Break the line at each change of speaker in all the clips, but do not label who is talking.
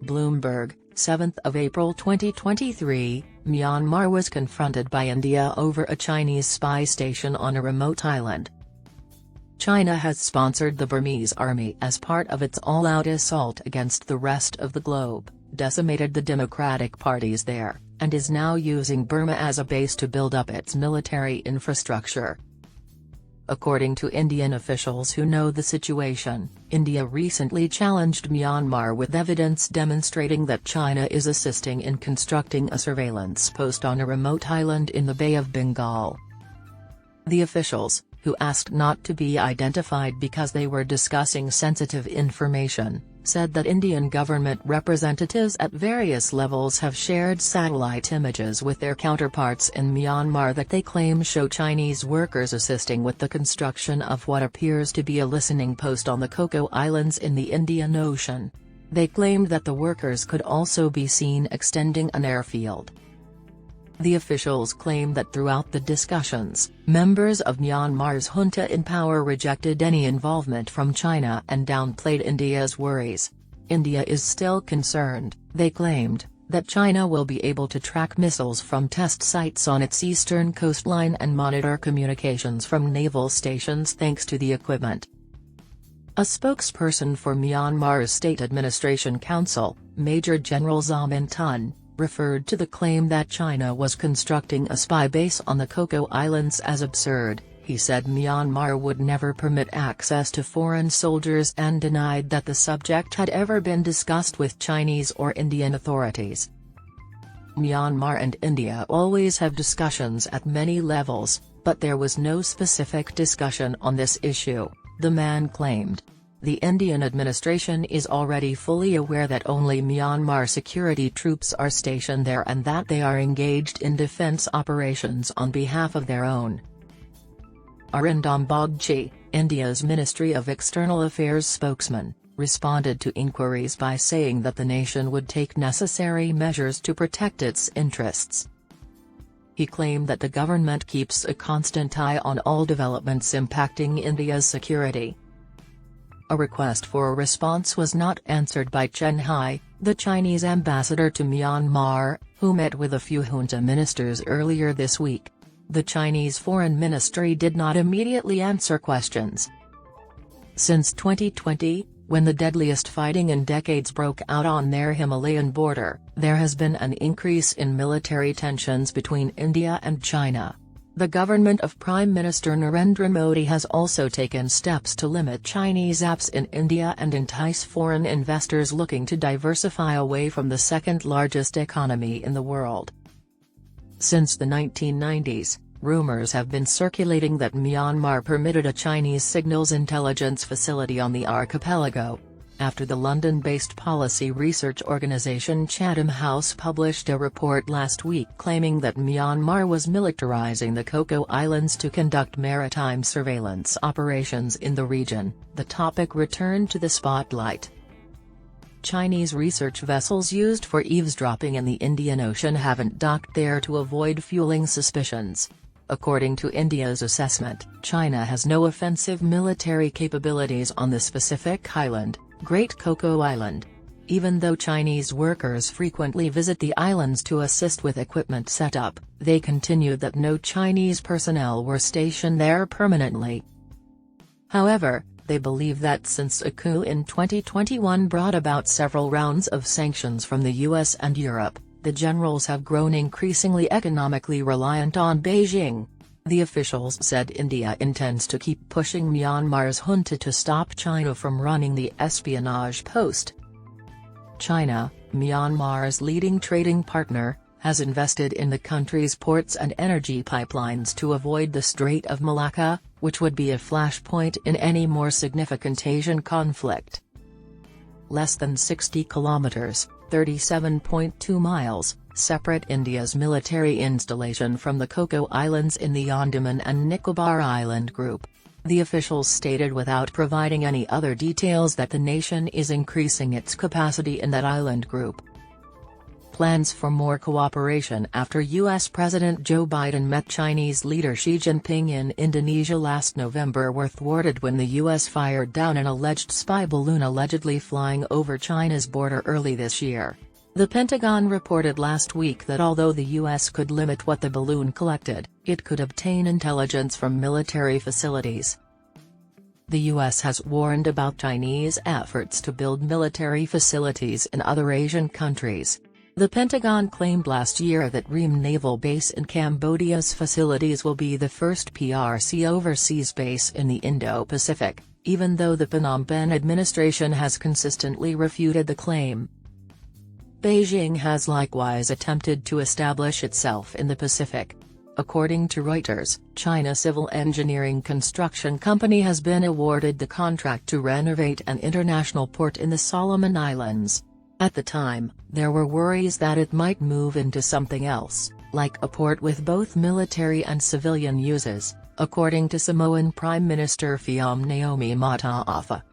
Bloomberg, 7th of April 2023, Myanmar was confronted by India over a Chinese spy station on a remote island. China has sponsored the Burmese army as part of its all-out assault against the rest of the globe, decimated the democratic parties there, and is now using Burma as a base to build up its military infrastructure. According to Indian officials who know the situation, India recently challenged Myanmar with evidence demonstrating that China is assisting in constructing a surveillance post on a remote island in the Bay of Bengal. The officials, who asked not to be identified because they were discussing sensitive information, said that Indian government representatives at various levels have shared satellite images with their counterparts in Myanmar that they claim show Chinese workers assisting with the construction of what appears to be a listening post on the Coco Islands in the Indian Ocean. They claimed that the workers could also be seen extending an airfield. The officials claim that throughout the discussions, members of Myanmar's junta in power rejected any involvement from China and downplayed India's worries. India is still concerned, they claimed, that China will be able to track missiles from test sites on its eastern coastline and monitor communications from naval stations thanks to the equipment. A spokesperson for Myanmar's State Administration Council, Major General Zaw Min Tun, referred to the claim that China was constructing a spy base on the Coco Islands as absurd. He said Myanmar would never permit access to foreign soldiers and denied that the subject had ever been discussed with Chinese or Indian authorities. Myanmar and India always have discussions at many levels, but there was no specific discussion on this issue, the man claimed. The Indian administration is already fully aware that only Myanmar security troops are stationed there and that they are engaged in defense operations on behalf of their own. Arindam Bagchi, India's Ministry of External Affairs spokesman, responded to inquiries by saying that the nation would take necessary measures to protect its interests. He claimed that the government keeps a constant eye on all developments impacting India's security. A request for a response was not answered by Chen Hai, the Chinese ambassador to Myanmar, who met with a few junta ministers earlier this week. The Chinese Foreign Ministry did not immediately answer questions. Since 2020, when the deadliest fighting in decades broke out on their Himalayan border, there has been an increase in military tensions between India and China. The government of Prime Minister Narendra Modi has also taken steps to limit Chinese apps in India and entice foreign investors looking to diversify away from the second-largest economy in the world. Since the 1990s, rumors have been circulating that Myanmar permitted a Chinese signals intelligence facility on the archipelago. After the London-based policy research organisation Chatham House published a report last week claiming that Myanmar was militarising the Coco Islands to conduct maritime surveillance operations in the region, the topic returned to the spotlight. Chinese research vessels used for eavesdropping in the Indian Ocean haven't docked there to avoid fueling suspicions. According to India's assessment, China has no offensive military capabilities on the specific island, Great Coco Island. Even though Chinese workers frequently visit the islands to assist with equipment setup, they continued that no Chinese personnel were stationed there permanently. However, they believe that since a coup in 2021 brought about several rounds of sanctions from the US and Europe, the generals have grown increasingly economically reliant on Beijing. The officials said India intends to keep pushing Myanmar's junta to stop China from running the espionage post. China, Myanmar's leading trading partner, has invested in the country's ports and energy pipelines to avoid the Strait of Malacca, which would be a flashpoint in any more significant Asian conflict. Less than 60 kilometers, 37.2 miles, separate India's military installation from the Coco Islands in the Andaman and Nicobar Island group. The officials stated without providing any other details that the nation is increasing its capacity in that island group. plans for more cooperation after U.S. President Joe Biden met Chinese leader Xi Jinping in Indonesia last November were thwarted when the U.S. fired down an alleged spy balloon allegedly flying over China's border early this year. The Pentagon reported last week that although the U.S. could limit what the balloon collected, it could obtain intelligence from military facilities. The U.S. has warned about Chinese efforts to build military facilities in other Asian countries. The Pentagon claimed last year that Ream Naval Base in Cambodia's facilities will be the first PRC overseas base in the Indo-Pacific, even though the Phnom Penh administration has consistently refuted the claim. Beijing has likewise attempted to establish itself in the Pacific. According to Reuters, China Civil Engineering Construction Company has been awarded the contract to renovate an international port in the Solomon Islands. At the time, there were worries that it might move into something else, like a port with both military and civilian uses, according to Samoan Prime Minister Fiam Naomi Mataafa.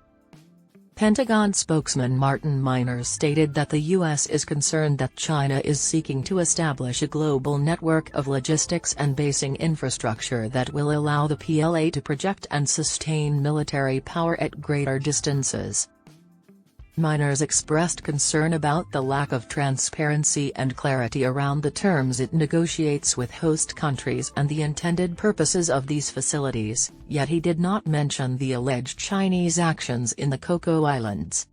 Pentagon spokesman Martin Miners stated that the U.S. is concerned that China is seeking to establish a global network of logistics and basing infrastructure that will allow the PLA to project and sustain military power at greater distances. Miners expressed concern about the lack of transparency and clarity around the terms it negotiates with host countries and the intended purposes of these facilities, yet he did not mention the alleged Chinese actions in the Coco Islands.